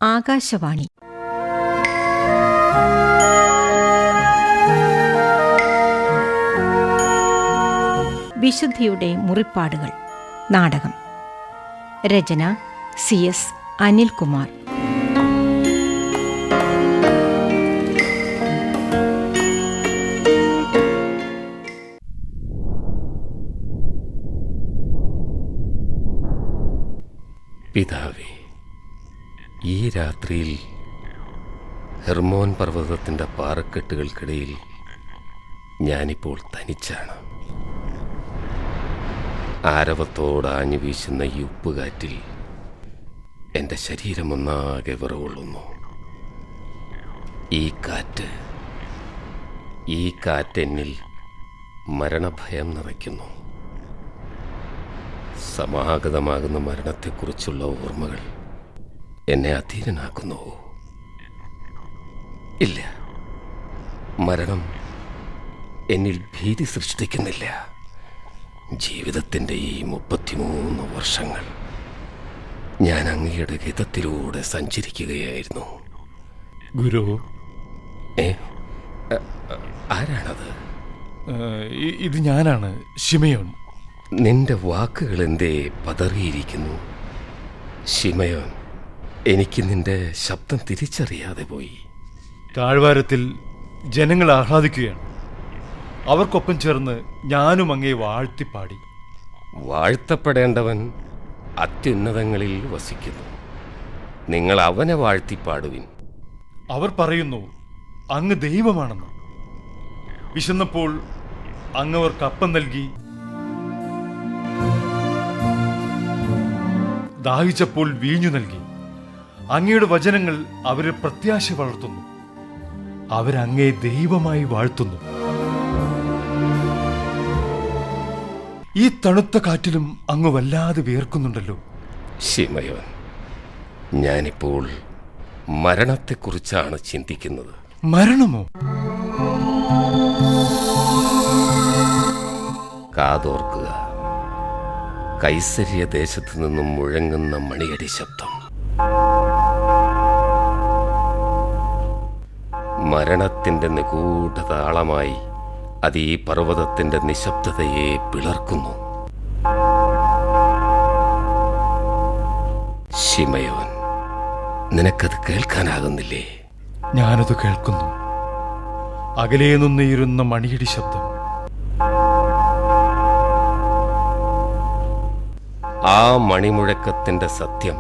ആകാശവാണി. വിശുദ്ധിയുടെ മുറിപ്പാടുകൾ. നാടകം. രചന CS അനിൽകുമാർ. പിതാവേ, ഈ രാത്രിയിൽ ഹെർമോൻ പർവ്വതത്തിൻ്റെ പാറക്കെട്ടുകൾക്കിടയിൽ ഞാനിപ്പോൾ തനിച്ചാണ്. ആരവത്തോടാഞ്ഞു വീശുന്ന ഈ ഉപ്പുകാറ്റിൽ എൻ്റെ ശരീരമൊന്നാകെ വിറകൊള്ളുന്നു. ഈ കാറ്റെന്നിൽ മരണഭയം നിറയ്ക്കുന്നു. സമാഗതമാകുന്ന മരണത്തെക്കുറിച്ചുള്ള ഓർമ്മകൾ എന്നെ അധീരനാക്കുന്നു. ഇല്ല, മരണം എന്നിൽ ഭീതി സൃഷ്ടിക്കുന്നില്ല. ജീവിതത്തിൻ്റെ ഈ 33 വർഷങ്ങൾ ഞാൻ അങ്ങയുടെ ഹിതത്തിലൂടെ സഞ്ചരിക്കുകയായിരുന്നു. ഗുരു, ആരാണത്? ഇത് ഞാനാണ്, ശിമയോൻ. നിന്റെ വാക്കുകൾ എന്തേ പതറിയിരിക്കുന്നു? ശിമയോൻ, എനിക്ക് നിന്റെ ശബ്ദം തിരിച്ചറിയാതെ പോയി. താഴ്വാരത്തിൽ ജനങ്ങൾ ആഹ്ലാദിക്കുകയാണ്. അവർക്കൊപ്പം ചേർന്ന് ഞാനും അങ്ങയെ വാഴ്ത്തിപ്പാടി. വാഴ്ത്തപ്പെടേണ്ടവൻ അത്യുന്നതങ്ങളിൽ വസിക്കുന്നു. നിങ്ങൾ അവനെ വാഴ്ത്തിപ്പാടുവിൻ. അവർ പറയുന്നു അങ്ങ് ദൈവമാണെന്ന്. വിശന്നപ്പോൾ അങ്ങവർക്ക് അപ്പം നൽകി, ദാഹിച്ചപ്പോൾ വീഞ്ഞു നൽകി. അങ്ങയുടെ വചനങ്ങൾ അവരെ പ്രത്യാശ വളർത്തുന്നു. അവരങ്ങേ ദൈവമായി വാഴ്ത്തുന്നു. ഈ തണുത്ത കാറ്റിലും അങ്ങ് വല്ലാതെ വിയർക്കുന്നുണ്ടല്ലോ. ശിമയോൻ, ഞാനിപ്പോൾ മരണത്തെക്കുറിച്ചാണ് ചിന്തിക്കുന്നത്. മരണമോ? കാതോർക്കുക, കൈസര്യ ദേശത്തു നിന്നും മുഴങ്ങുന്ന മണിയടി ശബ്ദം. മരണത്തിന്റെ നിഗൂഢ താളമായി അത് ഈ പർവ്വതത്തിന്റെ നിശബ്ദതയെ പിളർക്കുന്നു. ശിമയോൻ, നിനക്കത് കേൾക്കാനാകുന്നില്ലേ? ഞാനത് കേൾക്കുന്നു. അകലേ നിന്നുയരുന്ന മണിയടി ശബ്ദം. ആ മണിമുഴക്കത്തിന്റെ സത്യം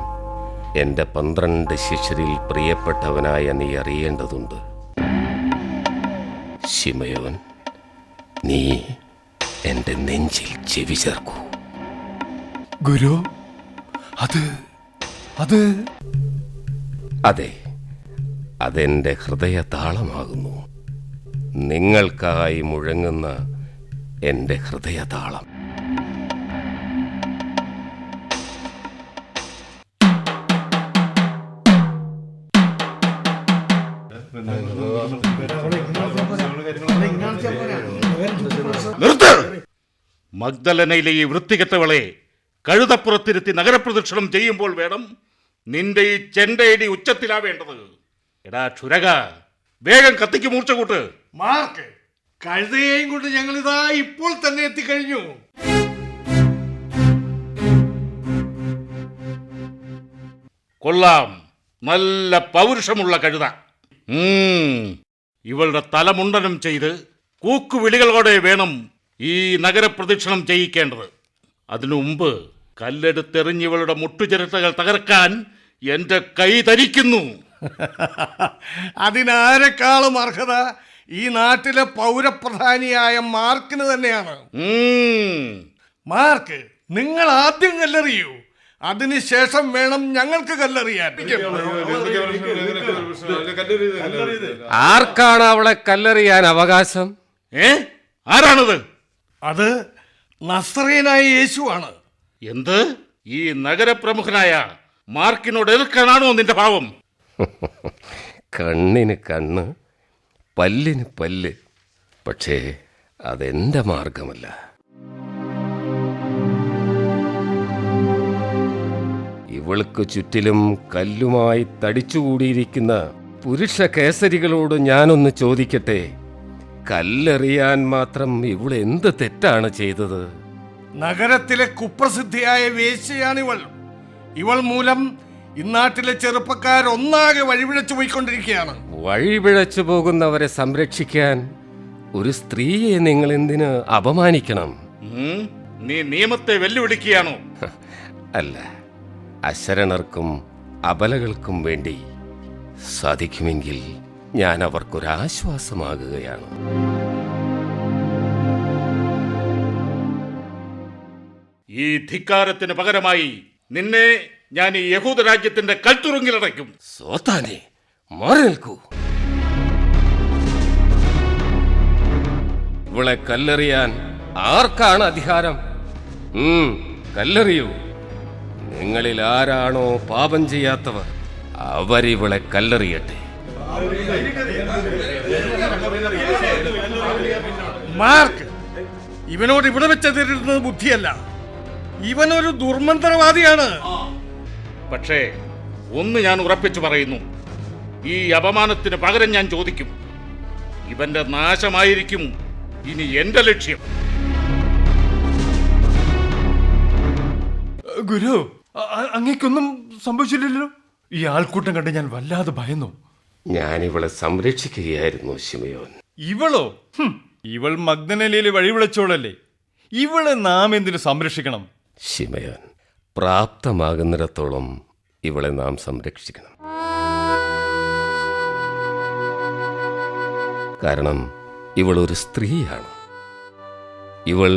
എന്റെ 12 ശിഷ്യരിൽ പ്രിയപ്പെട്ടവനായ നീ അറിയേണ്ടതുണ്ട്. ശിമയോൻ, നീ എന്റെ നെഞ്ചിൽ ചെവി ചേർക്കൂ. ഗുരു, അതെ, അതെന്റെ ഹൃദയതാളമാകുന്നു. നിങ്ങൾക്കായി മുഴങ്ങുന്ന എന്റെ ഹൃദയതാളം. നിർത്ത്! മഗ്ദലനയിലെ ഈ വൃത്തികെട്ടവളെ കഴുതപ്പുറത്തിരുത്തി നഗരപ്രദക്ഷിണം ചെയ്യുമ്പോൾ വേണം നിന്റെ ഈ ചെണ്ടയടി ഉച്ചത്തിലാവേണ്ടത്. എടാ ക്ഷുരക, വേഗം കത്തിക്ക് മൂർച്ച കൂട്ട്. മാർക്ക്, കഴുതയെയും കൊണ്ട് ഞങ്ങളിതാ ഇപ്പോൾ തന്നെ എത്തിക്കഴിഞ്ഞു. കൊള്ളാം, നല്ല പൗരുഷമുള്ള കഴുത. ഇവളുടെ തലമുണ്ടനം ചെയ്ത് കൂക്കുവിളികളോടെ വേണം ഈ നഗരപ്രദക്ഷിണം ചെയ്യിക്കേണ്ടത്. അതിനു മുമ്പ് കല്ലെടുത്തെറിഞ്ഞിവളുടെ മുട്ടുചിരട്ടകൾ തകർക്കാൻ എന്റെ കൈ തരിക്കുന്നു. അതിനാരെക്കാളും അർഹത ഈ നാട്ടിലെ പൗരപ്രധാനിയായ മാർക്കിന് തന്നെയാണ്. മാർക്ക്, നിങ്ങൾ ആദ്യം കല്ലെറിയൂ, അതിനുശേഷം വേണം ഞങ്ങൾക്ക് കല്ലെറിയാൻ. ആർക്കാണ് അവളെ കല്ലെറിയാൻ അവകാശം? ആരാണത്? അത് നസ്രയനായ യേശുവാണ്. എന്ത്? ഈ നഗരപ്രമുഖനായ മാർക്കിനോട് എതിർക്കാനാണോ നിന്റെ ഭാവം? കണ്ണിന് കണ്ണ്, പല്ലിന് പല്ല്. പക്ഷേ അതെന്റെ മാർഗമല്ല. ഇവൾക്ക് ചുറ്റിലും കല്ലുമായി തടിച്ചുകൂടിയിരിക്കുന്ന പുരുഷ കേസരികളോട് ഞാനൊന്ന് ചോദിക്കട്ടെ, കല്ലെറിയാൻ മാത്രം ഇവൾ എന്ത് തെറ്റാണ് ചെയ്തത്? നഗരത്തിലെ കുപ്രസിദ്ധിയായ വേശ്യയാണിവൾ. ഇവൾ മൂലം ഇന്നാട്ടിലെ ചെറുപ്പക്കാരൊന്നാകെ വഴിപിഴച്ചു പോയിക്കൊണ്ടിരിക്കുകയാണ്. വഴിപിഴച്ചു പോകുന്നവരെ സംരക്ഷിക്കാൻ ഒരു സ്ത്രീയെ നിങ്ങൾ എന്തിന് അപമാനിക്കണം? നീ നിയമത്തെ വെല്ലുവിളിക്കുകയാണോ? അല്ല, അശരണർക്കും അബലകൾക്കും വേണ്ടി സാധിക്കുമെങ്കിൽ ഞാൻ അവർക്കൊരാശ്വാസമാകുകയാണ്. ഈ ധിക്കാരത്തിന് പകരമായി നിന്നെ ഞാൻ ഈ യഹൂദ രാജ്യത്തിന്റെ കൽത്തുറുങ്കിലടയ്ക്കും. സോത്താനെ, മാറി നിൽക്കൂ. ഇവളെ കല്ലെറിയാൻ ആർക്കാണ് അധികാരം? കല്ലെറിയൂ. നിങ്ങളിൽ ആരാണോ പാപം ചെയ്യാത്തവർ അവരിവളെ കല്ലെറിയട്ടെ. മാർക്ക്, ഇവനോട് ഇവിടെ വെച്ചെതിരുന്നത് ബുദ്ധിയല്ല. ഇവനൊരു ദുർമന്ത്രവാദിയാണ്. പക്ഷേ ഒന്ന് ഞാൻ ഉറപ്പിച്ചു പറയുന്നു, ഈ അപമാനത്തിന് പകരം ഞാൻ ചോദിക്കും. ഇവന്റെ നാശമായിരിക്കും ഇനി എന്റെ ലക്ഷ്യം. ഗുരു, അങ്ങേക്കൊന്നും സംഭവിച്ചില്ലല്ലോ? ഈ ആൾക്കൂട്ടം കണ്ട് ഞാൻ വല്ലാതെ ഭയന്നു. ഞാനിവളെ സംരക്ഷിക്കുകയായിരുന്നു ശിമയോൻ. ഇവളോ? ഇവൾ മഗ്ദലനയിലെ വഴിവിളച്ചോളല്ലേ. ഇവളെ നാം എന്തിനു സംരക്ഷിക്കണം? ശിമയോൻ, പ്രാപ്തമാകുന്നിടത്തോളം ഇവളെ നാം സംരക്ഷിക്കണം. കാരണം ഇവൾ ഒരു സ്ത്രീയാണ്. ഇവൾ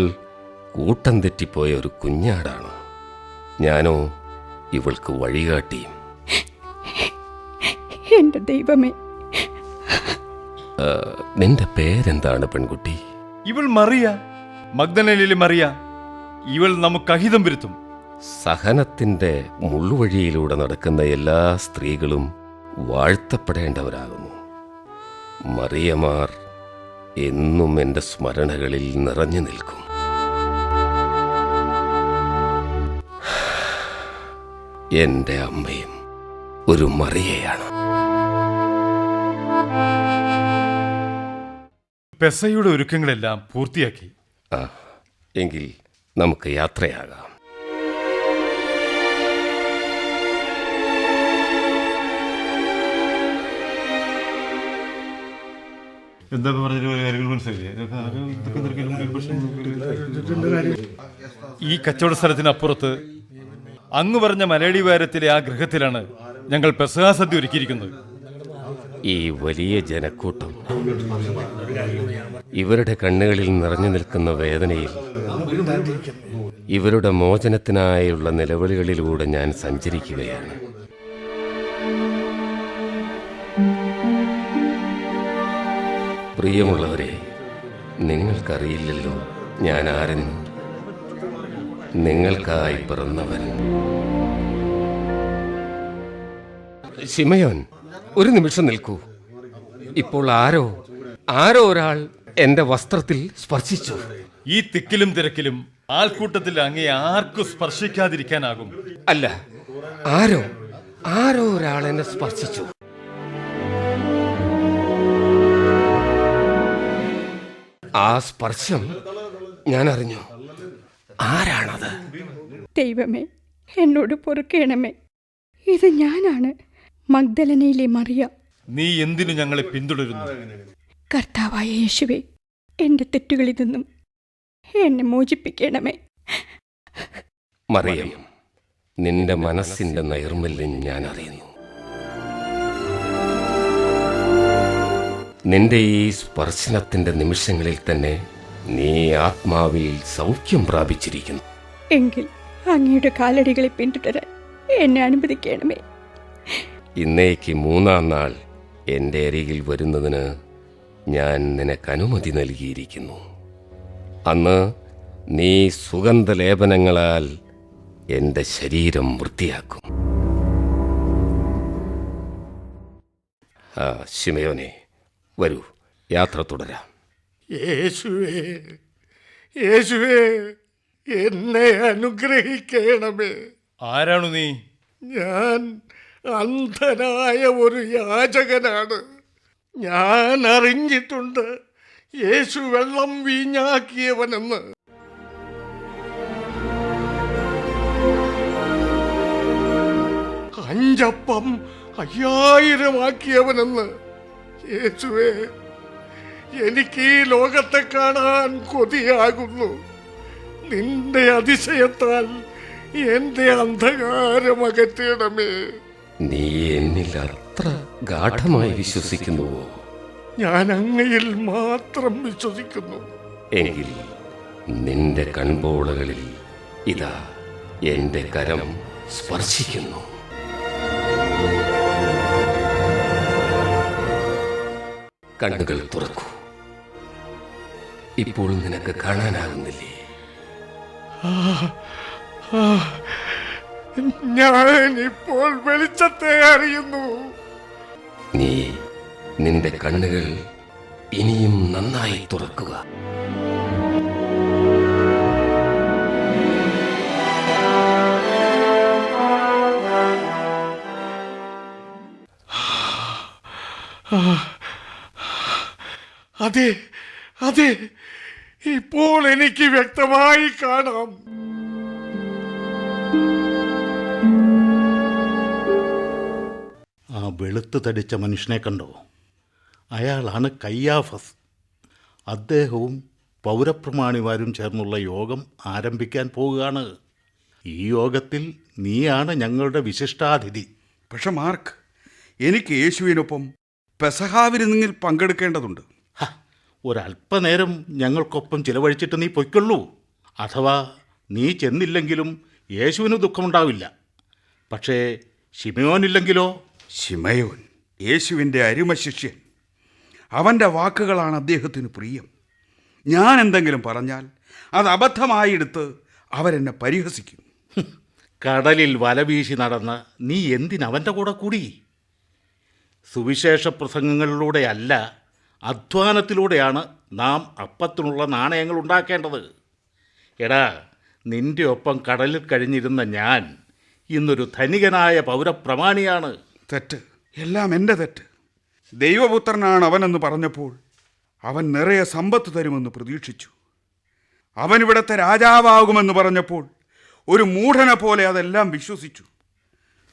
കൂട്ടം തെറ്റിപ്പോയ ഒരു കുഞ്ഞാടാണ്. ഞാനോ ഇവൾക്ക് വഴികാട്ടിയും. എന്റെ ദൈവമേ, നിന്റെ പേരെന്താണ് പെൺകുട്ടി? ഇവൾ മറിയ, മഗ്ദലനയിലെ മറിയ. ഇവൾ നമുക്ക് അഹിതം വരുത്തും. സഹനത്തിന്റെ മുള്ളുവഴിയിലൂടെ നടക്കുന്ന എല്ലാ സ്ത്രീകളും വാഴ്ത്തപ്പെടേണ്ടവരാകുന്നു. മറിയമാർ എന്നും എൻ്റെ സ്മരണകളിൽ നിറഞ്ഞു നിൽക്കും. എൻ്റെ അമ്മയും ഒരു മറിയയാണ്. പെസയുടെ ഒരുക്കങ്ങളെല്ലാം പൂർത്തിയാക്കി. എങ്കിൽ നമുക്ക് യാത്രയാകാം. എന്താ ഈ കച്ചവട സ്ഥലത്തിനപ്പുറത്ത് അങ്ങ് പറഞ്ഞ മലയാളി വാരത്തിലെ ആ ഗൃഹത്തിലാണ് ഞങ്ങൾ പെസഹാ സദ്യ ഒരുക്കിയിരിക്കുന്നത്. ഈ വലിയ ജനക്കൂട്ടം ഇവരുടെ കണ്ണുകളിൽ നിറഞ്ഞു നിൽക്കുന്ന വേദനയിൽ ഇവരുടെ മോചനത്തിനായുള്ള നിലവിളികളിലൂടെ ഞാൻ സഞ്ചരിക്കുകയാണ്. പ്രിയമുള്ളവരെ, നിങ്ങൾക്കറിയില്ലല്ലോ ഞാൻ ആരെന്ന്. നിങ്ങൾക്കായി പിറന്നവൻ. ശിമയോൻ, ഒരു നിമിഷം നിൽക്കൂ. ഇപ്പോൾ ആരോ ഒരാൾ എന്റെ വസ്ത്രത്തിൽ സ്പർശിച്ചു. ഈ തിക്കിലും തിരക്കിലും ആൾക്കൂട്ടത്തിൽ അങ്ങേ ആർക്കും സ്പർശിക്കാതിരിക്കാനാകും? അല്ല, ആരോ ഒരാൾ എന്നെ സ്പർശിച്ചു. ആ സ്പർശം ഞാൻ അറിഞ്ഞു. ആരാണത്? ദൈവമേ, എന്നോട് പൊറുക്കണമേ. ഇത് ഞാനാണ്, മഗ്ദലനയിലെ മറിയ. നീ എന്തിനു ഞങ്ങളെ പിന്തുടരുന്നു? കർത്താവായ യേശുവേ, എന്റെ തെറ്റുകളിൽ നിന്നും എന്നെ മോചിപ്പിക്കണമേ. മറിയം, നിന്റെ മനസ്സിന്റെ നൈർമല്യം ഞാൻ അറിയുന്നു. നിന്റെ ഈ സ്പർശനത്തിന്റെ നിമിഷങ്ങളിൽ തന്നെ നീ ആത്മാവിൽ സൗഖ്യം പ്രാപിച്ചിരിക്കുന്നു. എങ്കിൽ അങ്ങയുടെ കാലടികളെ പിന്തുടരാൻ എന്നെ അനുവദിക്കണമേ. ഇന്നേക്ക് 3-ാം നാൾ എൻ്റെ അരികിൽ വരുന്നതിന് ഞാൻ നിനക്ക് അനുമതി നൽകിയിരിക്കുന്നു. അന്ന് നീ സുഗന്ധലേപനങ്ങളാൽ എൻ്റെ ശരീരം വൃത്തിയാക്കും. ശിമയോനെ, വരൂ, യാത്ര തുടരാം. യേശുവേ, യേശുവേ, എന്നെ അനുഗ്രഹിക്കണമേ. ആരാണു നീ? ഞാൻ അന്ധനായ ഒരു യാചകനാണ്. ഞാൻ അറിഞ്ഞിട്ടുണ്ട് യേശു വെള്ളം വീഞ്ഞാക്കിയവനെന്ന്. അഞ്ചപ്പം 5000 ആക്കിയവനെന്ന്. യേശുവേ, എനിക്ക് ഈ ലോകത്തെ കാണാൻ കൊതിയാകുന്നു. നിന്റെ അതിശയത്താൽ എന്റെ അന്ധകാരം അകറ്റണമേ. നീ എന്നിൽ അത്ര ഗാഠമായി വിശ്വസിക്കുന്നുവോ? ഞാൻ അങ്ങയിൽ മാത്രം വിശ്വസിക്കുന്നു. എങ്കിൽ നിന്റെ കൺപോളകളിൽ ഇതാ എന്റെ കരം സ്പർശിക്കുന്നു. കണ്ണുകൾ തുറക്കൂ. ഇപ്പോൾ നിനക്ക് കാണാനാകുന്നില്ലേ? ഞാൻ ഇപ്പോൾ വെളിച്ചത്തെ അറിയുന്നു. നീ നിന്റെ കണ്ണുകൾ ഇനിയും നന്നായി തുറക്കുക. അതെ, അതെ, ഇപ്പോൾ എനിക്ക് വ്യക്തമായി കാണാം. ആ വെളുത്തു തടിച്ച മനുഷ്യനെ കണ്ടോ? അയാളാണ് കയ്യാഫസ്. അദ്ദേഹവും പൗരപ്രമാണിമാരും ചേർന്നുള്ള യോഗം ആരംഭിക്കാൻ പോവുകയാണ്. ഈ യോഗത്തിൽ നീയാണ് ഞങ്ങളുടെ വിശിഷ്ടാതിഥി. പക്ഷെ മാർക്ക്, എനിക്ക് യേശുവിനൊപ്പം പെസഹാവിരുന്നിൽ പങ്കെടുക്കേണ്ടതുണ്ട്. ഒരല്പനേരം ഞങ്ങൾക്കൊപ്പം ചിലവഴിച്ചിട്ട് നീ പൊയ്ക്കൊള്ളൂ. അഥവാ നീ ചെന്നില്ലെങ്കിലും യേശുവിന് ദുഃഖമുണ്ടാവില്ല. പക്ഷേ ശിമയോനില്ലെങ്കിലോ? ശിമയോൻ യേശുവിൻ്റെ അരുമ ശിഷ്യൻ. അവൻ്റെ വാക്കുകളാണ് അദ്ദേഹത്തിന് പ്രിയം. ഞാൻ എന്തെങ്കിലും പറഞ്ഞാൽ അത് അബദ്ധമായെടുത്ത് അവരെന്നെ പരിഹസിക്കും. കടലിൽ വലവീശി നടന്ന നീ എന്തിനവൻ്റെ കൂടെ കൂടി? സുവിശേഷ പ്രസംഗങ്ങളിലൂടെയല്ല, അധ്വാനത്തിലൂടെയാണ് നാം അപ്പത്തിനുള്ള നാണയങ്ങൾ ഉണ്ടാക്കേണ്ടത്. എടാ, നിന്റെ ഒപ്പം കടലിൽ കഴിഞ്ഞിരുന്ന ഞാൻ ഇന്നൊരു ധനികനായ പൗരപ്രമാണിയാണ്. തെറ്റ്, എല്ലാം എൻ്റെ തെറ്റ്. ദൈവപുത്രനാണ് അവനെന്ന് പറഞ്ഞപ്പോൾ അവൻ നിറയെ സമ്പത്ത് തരുമെന്ന് പ്രതീക്ഷിച്ചു. അവനിവിടുത്തെ രാജാവാകുമെന്ന് പറഞ്ഞപ്പോൾ ഒരു മൂഢനെ പോലെ അതെല്ലാം വിശ്വസിച്ചു.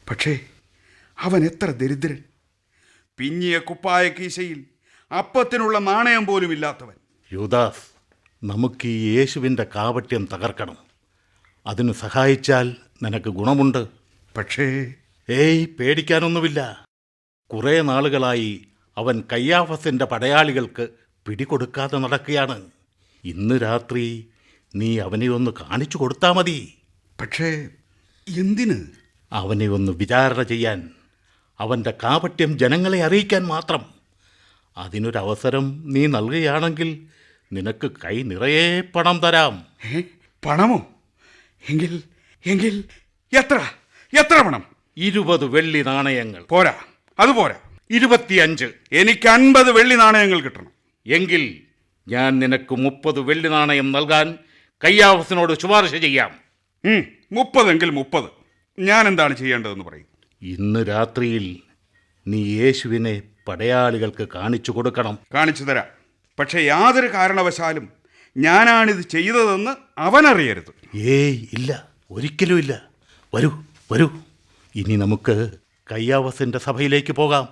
പക്ഷേ അവൻ എത്ര ദരിദ്രൻ! പിഞ്ഞിയ കുപ്പായ കീശയിൽ അപ്പത്തിനുള്ള നാണയം പോലും ഇല്ലാത്തവൻ. യൂദാസ്, നമുക്ക് ഈ യേശുവിൻ്റെ കാപട്യം തകർക്കണം. അതിന് സഹായിച്ചാൽ നിനക്ക് ഗുണമുണ്ട്. പക്ഷേ പേടിക്കാനൊന്നുമില്ല. കുറേ നാളുകളായി അവൻ കയ്യാഫസിൻ്റെ പടയാളികൾക്ക് പിടികൊടുക്കാതെ നടക്കുകയാണ്. ഇന്ന് രാത്രി നീ അവനെ ഒന്ന് കാണിച്ചു കൊടുത്താൽ മതി. പക്ഷേ എന്തിന്? അവനെ ഒന്ന് വിചാരണ ചെയ്യാൻ, അവൻ്റെ കാപട്യം ജനങ്ങളെ അറിയിക്കാൻ മാത്രം. അതിനൊരവസരം നീ നൽകുകയാണെങ്കിൽ നിനക്ക് കൈ നിറയെ പണം തരാം. പണമോ? എങ്കിൽ എങ്കിൽ എത്ര എത്ര പണം? 20 വെള്ളി നാണയങ്ങൾ. പോരാ, അത് പോരാ. 25. എനിക്ക് 50 വെള്ളി നാണയങ്ങൾ കിട്ടണം. എങ്കിൽ ഞാൻ നിനക്ക് 30 വെള്ളി നാണയം നൽകാൻ കയ്യാഫസിനോട് ശുപാർശ ചെയ്യാം. 30 എങ്കിൽ 30. ഞാൻ എന്താണ് ചെയ്യേണ്ടതെന്ന് പറയും. ഇന്ന് രാത്രിയിൽ നീ യേശുവിനെ പടയാളികൾക്ക് കാണിച്ചു കൊടുക്കണം. കാണിച്ചു തരാം. പക്ഷേ യാതൊരു കാരണവശാലും ഞാനാണിത് ചെയ്തതെന്ന് അവനറിയരുത്. ഇല്ല, ഒരിക്കലുമില്ല. വരൂ വരൂ, ഇനി നമുക്ക് കയ്യാഫസിൻ്റെ സഭയിലേക്ക് പോകാം.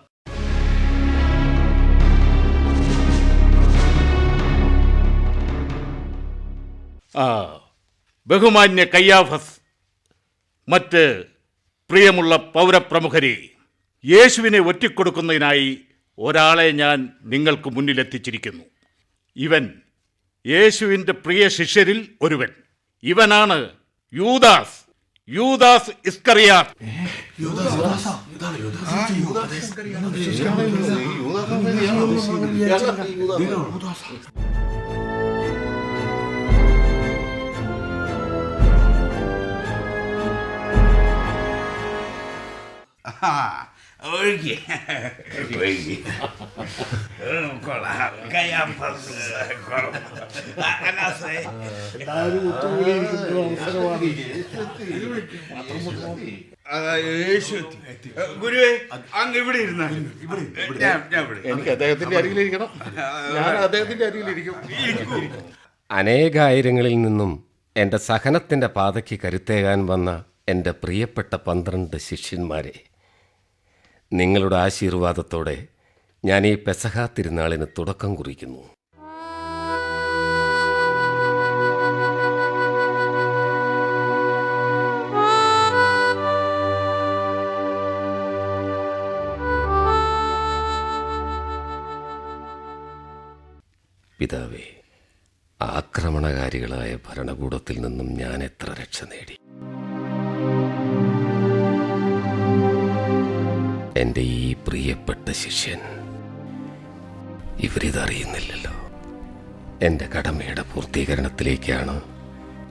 ബഹുമാന്യ കയ്യാഫസ്, മറ്റ് പ്രിയമുള്ള പൗരപ്രമുഖരെ, യേശുവിനെ ഒറ്റിക്കൊടുക്കുന്നതിനായി ഒരാളെ ഞാൻ നിങ്ങൾക്ക് മുന്നിലെത്തിച്ചിരിക്കുന്നു. ഇവൻ യേശുവിൻ്റെ പ്രിയ ശിഷ്യരിൽ ഒരുവൻ. ഇവനാണ് യൂദാസ്, യൂദാസ് ഇസ്കറിയാത്ത്. ഒഴുകി ഒഴുകി കൊള്ളാം കയ്യാപ്പസ് കൊള്ളാം അനാസേ ഗുരുവേ അങ്ങ് ഇവിടെ ഇരുന്നാൽ ഞാൻ ഇവിടെ എനിക്ക് അദ്ദേഹത്തിന്റെ അരികിലിരിക്കണം. ഞാൻ അദ്ദേഹത്തിന്റെ അരികിലിരിക്കും. അനേകായിരങ്ങളിൽ നിന്നും എൻ്റെ സഹനത്തിൻ്റെ പാതയ്ക്ക് കരുത്തേകാൻ വന്ന എൻ്റെ പ്രിയപ്പെട്ട 12 ശിഷ്യന്മാരെ, നിങ്ങളുടെ ആശീർവാദത്തോടെ ഞാൻ ഈ പെസഹ തിരുനാളിന് തുടക്കം കുറിക്കുന്നു. പിതാവേ, ആക്രമണകാരികളായ ഭരണകൂടത്തിൽ നിന്നും ഞാൻ എത്ര രക്ഷ നേടി. എൻ്റെ ഈ പ്രിയപ്പെട്ട ശിഷ്യൻ ഇവരിതറിയുന്നില്ലല്ലോ. എൻ്റെ കടമയുടെ പൂർത്തീകരണത്തിലേക്കാണ്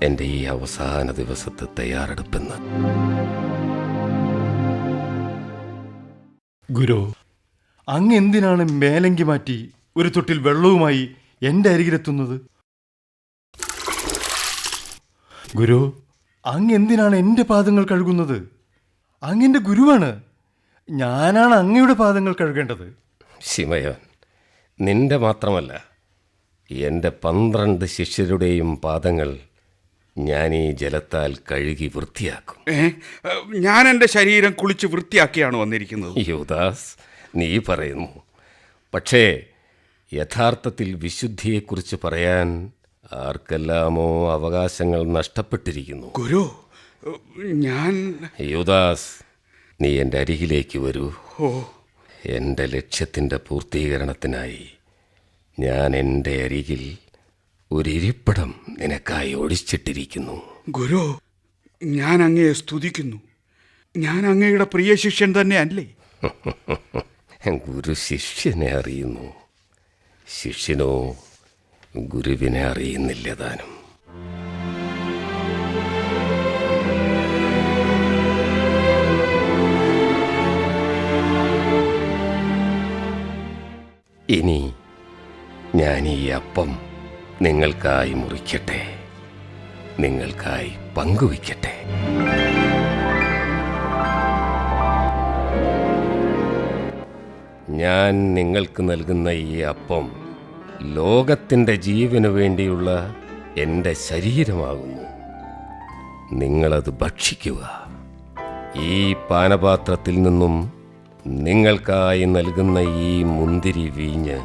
എൻ്റെ ഈ അവസാന ദിവസത്തെ തയ്യാറെടുപ്പെന്ന്. ഗുരു, അങ്ങ് എന്തിനാണ് മേലങ്കി മാറ്റി ഒരു തൊട്ടിൽ വെള്ളവുമായി എൻ്റെ അരികിലെത്തുന്നത്? ഗുരു, അങ്ങ് എന്തിനാണ് എൻ്റെ പാദങ്ങൾ കഴുകുന്നത്? അങ്ങെൻ്റെ ഗുരുവാണ്. ഞാനാണ് അങ്ങയുടെ പാദങ്ങൾ കഴുകേണ്ടത്. ശിമയോൻ, നിന്റെ മാത്രമല്ല, എൻ്റെ 12 ശിഷ്യരുടെയും പാദങ്ങൾ ഞാൻ ഈ ജലത്താൽ കഴുകി വൃത്തിയാക്കും. ഞാൻ എൻ്റെ ശരീരം കുളിച്ച് വൃത്തിയാക്കിയാണ് വന്നിരിക്കുന്നത്. യൂദാസ്, നീ പറയുന്നു. പക്ഷേ യഥാർത്ഥത്തിൽ വിശുദ്ധിയെക്കുറിച്ച് പറയാൻ ആർക്കെല്ലാമോ അവകാശങ്ങൾ നഷ്ടപ്പെട്ടിരിക്കുന്നു. ഗുരു, ഞാൻ യൂദാസ്, നീ എൻ്റെ അരികിലേക്ക് വരൂ. ഓ എൻ്റെ ലക്ഷ്യത്തിൻ്റെ പൂർത്തീകരണത്തിനായി ഞാൻ എൻ്റെ അരികിൽ ഒരിരിപ്പിടം നിനക്കായി ഒഴിച്ചിട്ടിരിക്കുന്നു. ഗുരു, ഞാൻ അങ്ങയെ സ്തുതിക്കുന്നു. ഞാൻ അങ്ങയുടെ പ്രിയ ശിഷ്യൻ തന്നെ അല്ലേ? ഗുരു ശിഷ്യനെ അറിയുന്നു, ശിഷ്യനോ ഗുരുവിനെ അറിയുന്നില്ല താനും. ഇനി ഞാൻ ഈ അപ്പം നിങ്ങൾക്കായി മുറിക്കട്ടെ, നിങ്ങൾക്കായി പങ്കുവയ്ക്കട്ടെ. ഞാൻ നിങ്ങൾക്ക് നൽകുന്ന ഈ അപ്പം ലോകത്തിൻ്റെ ജീവനു വേണ്ടിയുള്ള എൻ്റെ ശരീരമാകുന്നു. നിങ്ങളത് ഭക്ഷിക്കുക. ഈ പാനപാത്രത്തിൽ നിന്നും നിങ്ങൾക്കായി നൽകുന്ന ഈ മുന്തിരി വീഞ്ഞ്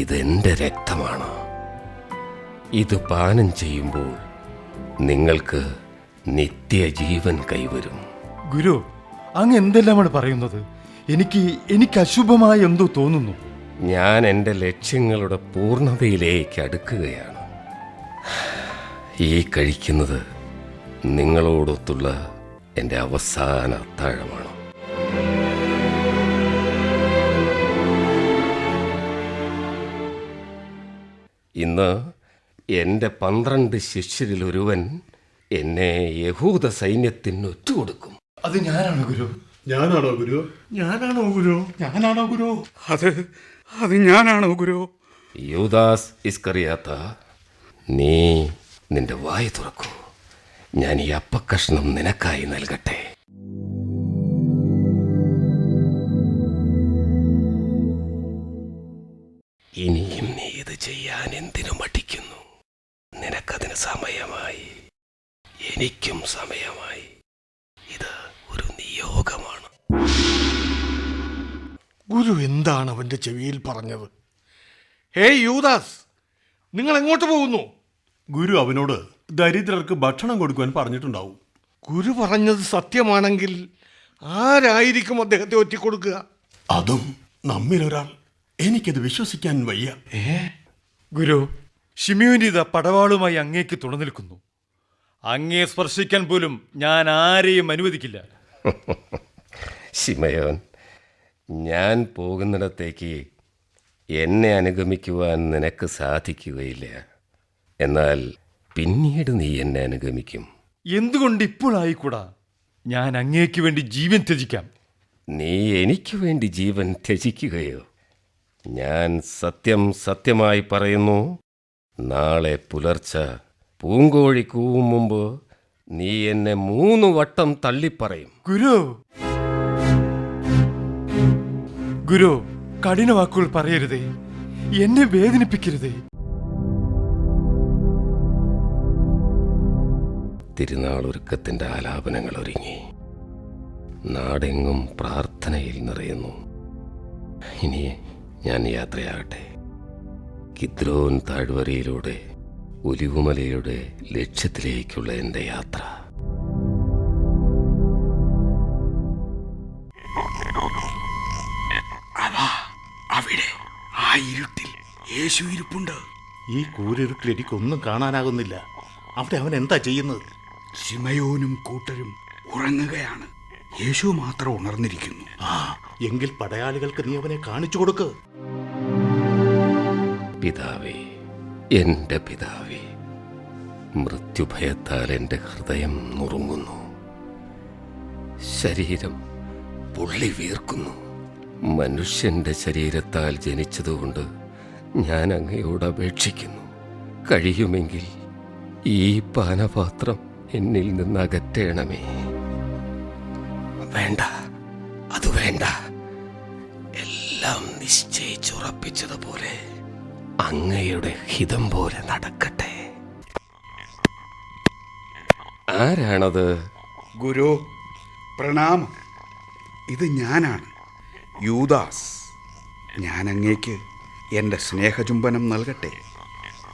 ഇതെൻ്റെ രക്തമാണ്. ഇത് പാനം ചെയ്യുമ്പോൾ നിങ്ങൾക്ക് നിത്യജീവൻ കൈവരും. ഗുരു, അങ്ങ് എന്തെല്ലാമാണ് പറയുന്നത്? എനിക്ക് അശുഭമായി എന്തോ തോന്നുന്നു. ഞാൻ എൻ്റെ ലക്ഷ്യങ്ങളുടെ പൂർണ്ണതയിലേക്ക് അടുക്കുകയാണ്. ഈ കഴിക്കുന്നത് നിങ്ങളോടൊത്തുള്ള എൻ്റെ അവസാന അത്താഴമാണ്. ഇന്ന് എൻ്റെ 12 ശിഷ്യരിൽ ഒരുവൻ എന്നെ യഹൂദ സൈന്യത്തിന് ഒറ്റുകൊടുക്കും. അത് ഞാനാണ് ഗുരു. ഞാനാണോ ഗുരു? ഞാനാണോ ഗുരു? ഞാനാണോ ഗുരു? അത് ഞാനാണോ ഗുരു? യൂദാസ് ഇസ്കറിയാത്ത, നീ നിന്റെ വായ തുറക്കൂ. ഞാൻ ഈ അപ്പക്കഷ്ണം നിനക്കായി നൽകട്ടെ. ഇനിയും നീ ഇത് ചെയ്യാൻ എന്തിനു മടിക്കുന്നു? നിനക്കതിന് സമയമായി, എനിക്കും സമയമായി. ഇത് ഒരു നിയോഗമാണ്. ഗുരു എന്താണ് അവന്റെ ചെവിയിൽ പറഞ്ഞത്? ഹേയ് യൂദാസ്, നിങ്ങൾ എങ്ങോട്ട് പോകുന്നു? ഗുരു അവനോട് ദരിദ്രർക്ക് ഭക്ഷണം കൊടുക്കുവാൻ പറഞ്ഞിട്ടുണ്ടാവും. ഗുരു പറഞ്ഞത് സത്യമാണെങ്കിൽ ആരായിരിക്കും അദ്ദേഹത്തെ ഒറ്റിക്കൊടുക്കുക? അതും നമ്മിലൊരാൾ. എനിക്കത് വിശ്വസിക്കാൻ വയ്യ. ഗുരു, ശിമിയോനിത പടവാളുമായി അങ്ങേക്ക് തുണനിൽക്കുന്നു. അങ്ങയെ സ്പർശിക്കാൻ പോലും ഞാൻ ആരെയും അനുവദിക്കില്ല. ശിമയോൻ, ഞാൻ പോകുന്നിടത്തേക്ക് എന്നെ അനുഗമിക്കുവാൻ നിനക്ക് സാധിക്കുകയില്ല. എന്നാൽ പിന്നീട് നീ എന്നെ അനുഗമിക്കും. എന്തുകൊണ്ട് ഇപ്പോൾ ആയിക്കൂടാ? ഞാൻ അങ്ങേക്ക് വേണ്ടി ജീവൻ ത്യജിക്കാം. നീ എനിക്ക് വേണ്ടി ജീവൻ ത്യജിക്കുകയോ? ഞാൻ സത്യം സത്യമായി പറയുന്നു, നാളെ പുലർച്ചെ പൂങ്കോഴി കൂവും മുമ്പ് നീ എന്നെ 3 വട്ടം തള്ളിപ്പറയും. ഗുരു, കഠിന വാക്കുകൾ പറയരുതേ, എന്നെ വേദനിപ്പിക്കരുതേ. തിരുനാളൊരുക്കത്തിന്റെ ആലാപനങ്ങൾ ഒരുങ്ങി. നാടെങ്ങും പ്രാർത്ഥനയിൽ നിറയുന്നു. ഇനി ഞാൻ യാത്രയാകട്ടെ. കിദ്രോൻ താഴ്വരയിലൂടെ ഒലിവുമലയുടെ ലക്ഷ്യത്തിലേക്കുള്ള എൻ്റെ യാത്ര. അവിടെ ആ ഇരുട്ടിൽ യേശു ഇരിപ്പുണ്ട്. ഈ കൂരിരുട്ടിൽ എനിക്കൊന്നും കാണാനാകുന്നില്ല. അവിടെ അവൻ എന്താ ചെയ്യുന്നത്? ശിമയോനും കൂട്ടരും ഉറങ്ങുകയാണ്. യേശു മാത്രം ഉണർന്നിരിക്കുന്നു. എങ്കിൽ പടയാളികൾക്ക് നീ അവനെ കാണിച്ചു കൊടുക്ക്. പിതാവേ, എൻ്റെ പിതാവേ, മൃത്യുഭയത്താൽ എൻ്റെ ഹൃദയം നുറുങ്ങുന്നു, ശരീരം പൊള്ളി വീർക്കുന്നു. മനുഷ്യന്റെ ശരീരത്താൽ ജനിച്ചതുകൊണ്ട് ഞാൻ അങ്ങയോട് അപേക്ഷിക്കുന്നു, കഴിയുമെങ്കിൽ ഈ പാനപാത്രം എന്നിൽ നിന്ന് അകറ്റണമേ. വേണ്ട, അത് വേണ്ട. എല്ലാം നിശ്ചയിച്ചുറപ്പിച്ചതുപോലെ അങ്ങയുടെ ഹിതം പോലെ നടക്കട്ടെ. ആരാണത്? ഗുരു പ്രണാമം. ഇത് ഞാനാണ്, യൂദാസ്. ഞാൻ അങ്ങേക്ക് എൻ്റെ സ്നേഹചുംബനം നൽകട്ടെ.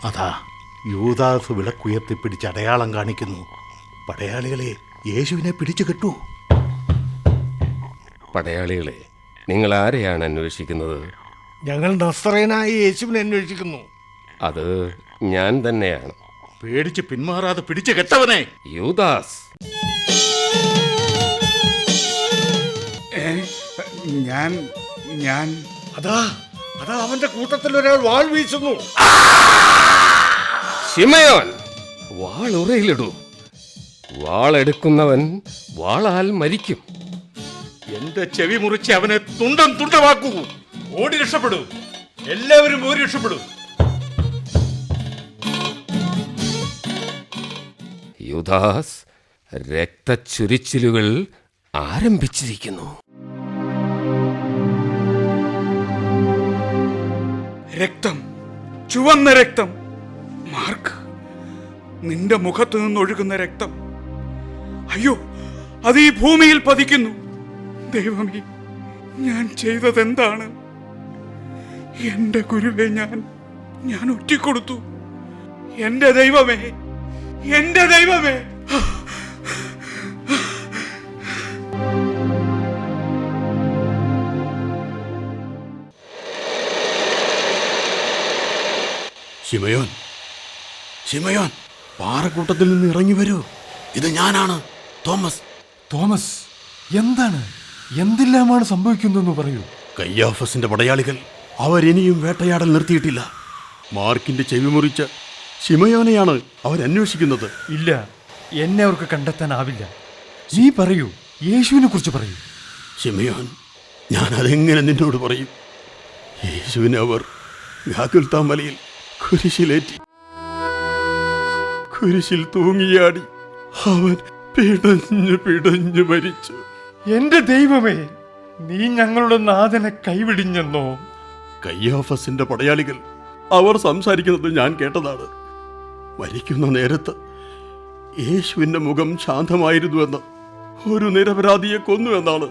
അതാ യൂദാസ് വിളക്കുയർത്തിപ്പിടിച്ച് അടയാളം കാണിക്കുന്നു. പടയാളികളെ, യേശുവിനെ പിടിച്ചു കെട്ടു. പടയാളികളെ, നിങ്ങൾ ആരെയാണ് അന്വേഷിക്കുന്നത്? ഞങ്ങൾ നസ്രയനായ യേശുവിനെ അന്വേഷിക്കുന്നു. അത് ഞാൻ തന്നെയാണ്. പേടിച്ച് പിന്മാറാതെ പിടിച്ചു കെട്ടവനെ. യൂദാസ്, ഞാൻ അതാ അതാ അവന്റെ കൂട്ടത്തിൽ ഒരാൾ വാൾ വീശുന്നു. ശിമയോൻ, വാൾ ഉറയിലിടൂ. വാളെടുക്കുന്നവൻ വാളാൽ മരിക്കും. എന്റെ ചെവി മുറിച്ച് അവനെ തുണ്ടം തുണ്ടമാക്കൂ. ഓടി രക്ഷപ്പെടൂ, എല്ലാവരും ഓടി രക്ഷപ്പെടൂ. യൂദാസ്, രക്തച്ചൊരിച്ചിലുകൾ ആരംഭിച്ചിരിക്കുന്നു. രക്തം, ചുവന്ന രക്തം. മാർക്ക്, നിന്റെ മുഖത്ത് നിന്നൊഴുകുന്ന രക്തം. അയ്യോ, അത് ഈ ഭൂമിയിൽ പതിക്കുന്നു. ദൈവമേ, ഞാൻ ചെയ്തതെന്താണ്? എന്റെ ഗുരുവെ ഞാൻ ഒറ്റിക്കൊടുത്തു. എന്റെ ദൈവമേ, എന്റെ ദൈവമേ. ശിമയോൻ, ശിമയോൻ, പാറക്കൂട്ടത്തിൽ നിന്ന് ഇറങ്ങി വരൂ. ഇത് ഞാനാണ്, തോമസ്. തോമസ്, എന്താണ്, എന്തെല്ലാമാണ് സംഭവിക്കുന്നതെന്ന് പറയൂ. കയ്യാഫസിന്റെ പടയാളികൾ അവരിനിയും വേട്ടയാടൽ നിർത്തിയിട്ടില്ല. മാർക്കിന്റെ ചെവി മുറിച്ച ശിമയോനെയാണ് അവരന്വേഷിക്കുന്നത്. ഇല്ല, എന്നെ അവർക്ക് കണ്ടെത്താനാവില്ല. നീ പറയൂ, യേശുവിനെ കുറിച്ച് പറയൂ. ശിമയോൻ, ഞാൻ അതെങ്ങനെ നിന്നോട് പറയും? യേശുവിനെ അവർ ഗാഗുൽത്താ മലയിൽ കുരിശിലേറ്റി, കുരിശിൽ തൂങ്ങിയാടി അവൻ പിടഞ്ഞു പിടഞ്ഞു മരിച്ചു. എന്റെ ദൈവമേ, നീ ഞങ്ങളുടെ നാഥനെ കൈവിടിഞ്ഞെന്നോ? കയ്യാഫസിന്റെ പടയാളികൾ അവർ സംസാരിക്കുന്നത് ഞാൻ കേട്ടതാണ്. മരിക്കുന്ന നേരത്ത് യേശുവിന്റെ മുഖം ശാന്തമായിരുന്നുവെന്ന്, ഒരു നിരപരാധിയെ കൊന്നുവെന്നാണ്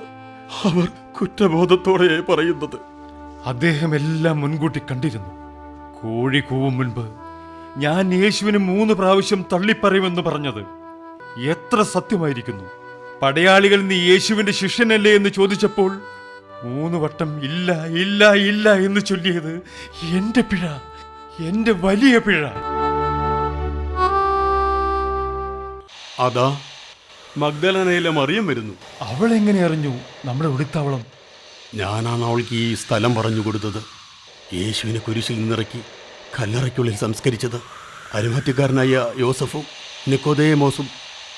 അവർ കുറ്റബോധത്തോടെ പറയുന്നത്. അദ്ദേഹം എല്ലാം മുൻകൂട്ടി കണ്ടിരുന്നു. കോഴി കൂവും മുൻപ് ഞാൻ യേശുവിന് 3 പ്രാവശ്യം തള്ളിപ്പറയുമെന്ന് പറഞ്ഞത് എത്ര സത്യമായിരിക്കുന്നു. പടയാളികൾ നീ യേശുവിന്റെ ശിഷ്യനല്ലേ എന്ന് ചോദിച്ചപ്പോൾ 3 വട്ടം ഇല്ല ഇല്ല ഇല്ല എന്ന് ചൊല്ലിയത് എന്റെ പിഴ, എന്റെ വലിയ പിഴ. അതാ മഗ്ദലനയിലെ മറിയം വരുന്നു. അവൾ എങ്ങനെ അറിഞ്ഞു നമ്മുടെ ഒളിത്താവളം? ഞാനാണ് അവൾക്ക് ഈ സ്ഥലം പറഞ്ഞു കൊടുത്തത്. യേശുവിനെ കുരിശിൽ നിന്നിറക്കി കല്ലറയ്ക്കുള്ളിൽ സംസ്കരിച്ചത് അരിമത്യക്കാരനായ യോസഫും നിക്കോദേമോസും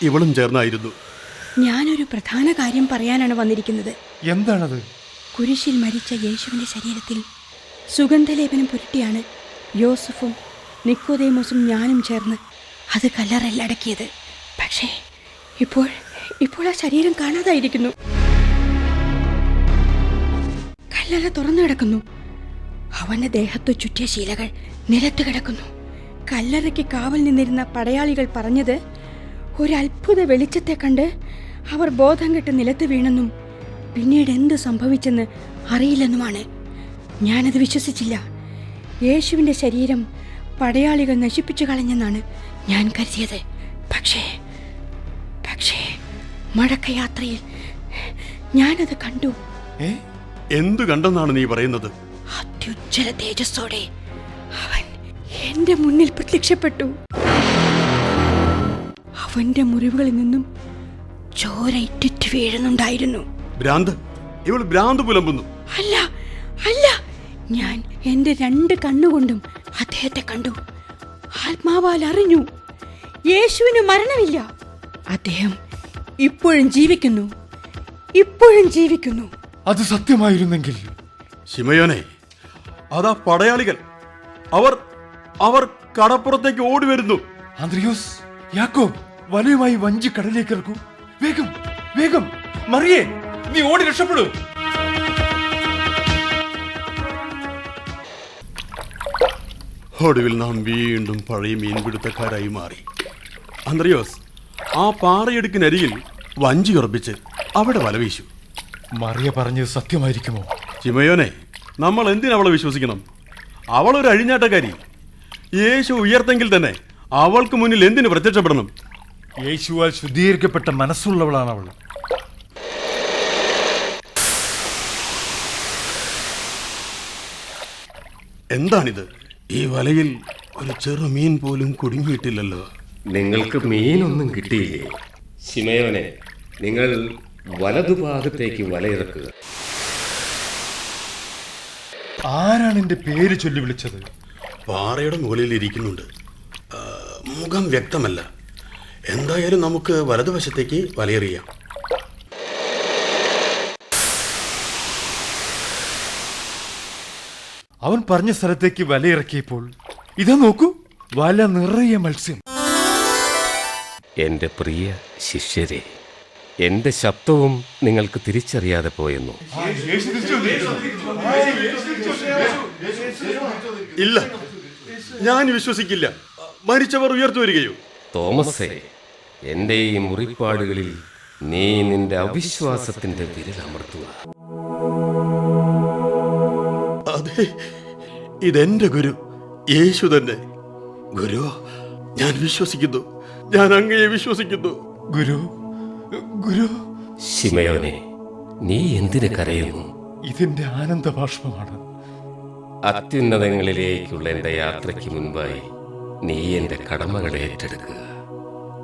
ഇവളും ചേർന്നായിരുന്നു. ഞാനൊരു പ്രധാന കാര്യം പറയാനാണ് വന്നിരിക്കുന്നത്. എന്താണത്? കുരിശിൽ മരിച്ച യേശുവിൻ്റെ ശരീരത്തിൽ സുഗന്ധലേപനം പുരട്ടിയാണ് യോസഫും നിക്കോദേമോസും ഞാനും ചേർന്ന് അത് കല്ലറയിൽ അടക്കിയത്. പക്ഷേ ഇപ്പോൾ ആ ശരീരം കാണാതായിരിക്കുന്നു. കല്ലറ തുറന്നു കിടക്കുന്നു. അവന്റെ ദേഹത്തു ചുറ്റിയ ശീലകൾ നിലത്ത് കിടക്കുന്നു. കല്ലറയ്ക്ക് കാവൽ നിന്നിരുന്ന പടയാളികൾ പറഞ്ഞത് ഒരത്ഭുത വെളിച്ചത്തെ കണ്ട് അവർ ബോധം കെട്ട് നിലത്ത് വീണെന്നും പിന്നീട് എന്ത് സംഭവിച്ചെന്ന് അറിയില്ലെന്നുമാണ്. ഞാനത് വിശ്വസിച്ചില്ല. യേശുവിൻ്റെ ശരീരം പടയാളികൾ നശിപ്പിച്ചു കളഞ്ഞെന്നാണ് ഞാൻ കരുതിയത്. പക്ഷേ മടക്കയാത്രയിൽ ഞാനത് കണ്ടു. എന്തു കണ്ടെന്നാണ് നീ പറയുന്നത്? അത്യുജ്വല തേജസ്സോടെ അവൻ എന്റെ മുന്നിൽ പ്രത്യക്ഷപ്പെട്ടു. അവന്റെ മുറിവുകളിൽ നിന്നും ചോര ഇറ്റിറ്റ് വീഴുന്നുണ്ടായിരുന്നു. ഇവൾ ഭ്രാന്ത് പുലമ്പുന്നു. അല്ല, ഞാൻ എന്റെ 2 കണ്ണുകൊണ്ടും അദ്ദേഹത്തെ കണ്ടു. ആത്മാവാൽ അറിഞ്ഞു, യേശുവിന് മരണമില്ല. അദ്ദേഹം ഇപ്പോഴും ജീവിക്കുന്നു. അത് സത്യമായിരുന്നെങ്കിൽ. ശിമയോനെ, അതാ പടയാളികൾ. അവർ കടപ്പുറത്തേക്ക് ഓടി വരുന്നു. ആന്ത്രിയോസ്, യാക്കോബ്, വലയുമായി വഞ്ചി കടലിലേക്ക് ഇറക്കൂ. വേഗം മറിയേ, നീ ഓടി രക്ഷപ്പെടൂ. ഒടുവിൽ നാം വീണ്ടും പഴയ മീൻപിടുത്തക്കാരായി മാറി. ആന്ത്രിയോസ്, ആ പാറയെടുക്കിനരികിൽ വഞ്ചി ഉറപ്പിച്ച് അവിടെ വല വീശു. മറിയ പറഞ്ഞത് സത്യമായിരിക്കുമോ? ശിമയോനെ, നമ്മൾ എന്തിനവളെ വിശ്വസിക്കണം? അവളൊരു അഴിഞ്ഞാട്ടക്കാരി. യേശു ഉയർത്തെങ്കിൽ തന്നെ അവൾക്ക് മുന്നിൽ എന്തിനു പ്രത്യക്ഷപ്പെടണം? യേശുവാൽ ശുദ്ധീകരിക്കപ്പെട്ട മനസ്സുള്ളവളാണ് അവൾ. എന്താണിത്? ഈ വലയിൽ ഒരു ചെറു മീൻ പോലും കുടുങ്ങിയിട്ടില്ലല്ലോ. നിങ്ങൾക്ക് മീനൊന്നും കിട്ടിയില്ലേ? ശിമയോനെ, നിങ്ങൾ വലതുഭാഗത്തേക്ക് വലയിറക്കുക. ആരാണ് എന്റെ പേര് ചൊല്ലി വിളിച്ചത്? പാറയുടെ മുകളിൽ ഇരിക്കുന്നുണ്ട്. മുഖം വ്യക്തമല്ല. എന്തായാലും നമുക്ക് വലതുവശത്തേക്ക് വലയെറിയാം. അവൻ പറഞ്ഞ സ്ഥലത്തേക്ക് വലയിറക്കിയപ്പോൾ ഇതാ നോക്കൂ, വല നിറയെ മത്സ്യം. എൻ്റെ പ്രിയ ശിഷ്യരെ, എൻ്റെ ശബ്ദവും നിങ്ങൾക്ക് തിരിച്ചറിയാതെ പോയെന്നു? ഇല്ല, ഞാൻ വിശ്വസിക്കില്ല. മരിച്ചവർ ഉയർത്തു വരികയോ? തോമസേ, എൻ്റെ ഈ മുറിപ്പാടുകളിൽ നീ നിന്റെ അവിശ്വാസത്തിന്റെ വിരലമർത്തുക. അതെ, ഇതെന്റെ ഗുരു യേശു തന്നെ. ഗുരു, ഞാൻ വിശ്വസിക്കുന്നു. ഞാൻ അങ്ങയെ വിശ്വസിക്കുന്നു. ഗുരു. ശിമയോനെ, നീ എന്തിന് കരയുന്നു? ഇതിന്റെ ആനന്ദ ബാഷ്പമാണ്. അത്യുന്നതങ്ങളിലേക്കുള്ള എൻ്റെ യാത്രയ്ക്ക് മുൻപായി നീ എൻ്റെ കടമകളെ ഏറ്റെടുക്കുക.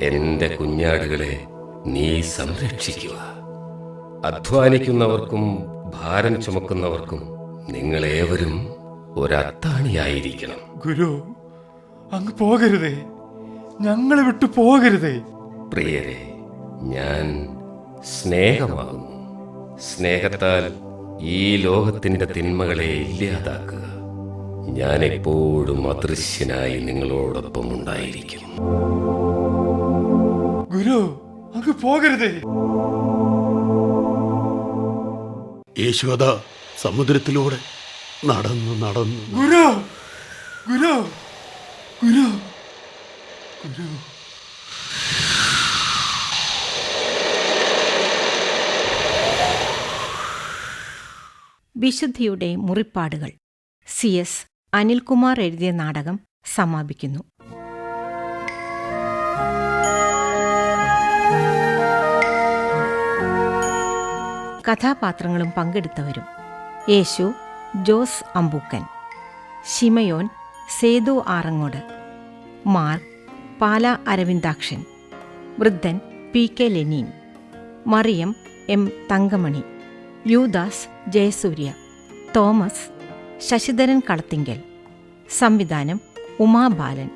എൻ്റെ കുഞ്ഞാടുകളെ നീ സംരക്ഷിക്കുക. അധ്വാനിക്കുന്നവർക്കും ഭാരം ചുമക്കുന്നവർക്കും നിങ്ങളേവരും ഒരത്താണിയായിരിക്കണം. ഗുരു, അങ്ങ് പോകരുതേ, ഞങ്ങളെ വിട്ടു പോകരുതേ. പ്രിയരെ, ഞാൻ സ്നേഹമാകുന്നു. സ്നേഹത്താൽ ഈ ലോകത്തിന്റെ തിന്മകളെ ഇല്ലാതാക്കുക. ഞാൻ എപ്പോഴും അദൃശ്യനായി നിങ്ങളോടൊപ്പം ഉണ്ടായിരിക്കും. ഗുരു, അങ്ങ് പോകരുതേ. യേശുദ സമുദ്രത്തിലൂടെ നടന്നു. ഗുരു, ഗുരു, ഗുരു, ഗുരു. വിശുദ്ധിയുടെ മുറിപ്പാടുകൾ. CS അനിൽകുമാർ എഴുതിയ നാടകം സമാപിക്കുന്നു. കഥാപാത്രങ്ങളും പങ്കെടുത്തവരും: യേശു ജോസ് അമ്പൂക്കൻ, ശിമയോൻ സേതു ആറങ്ങോട്, മാർക്ക് പാല അരവിന്ദാക്ഷൻ, വൃദ്ധൻ PK ലെനീൻ, മറിയം M തങ്കമണി, യൂദാസ് ജയസൂര്യ, തോമസ് ശശിധരൻ കളത്തിങ്കൽ. സംവിധാനം ഉമാ ബാലൻ.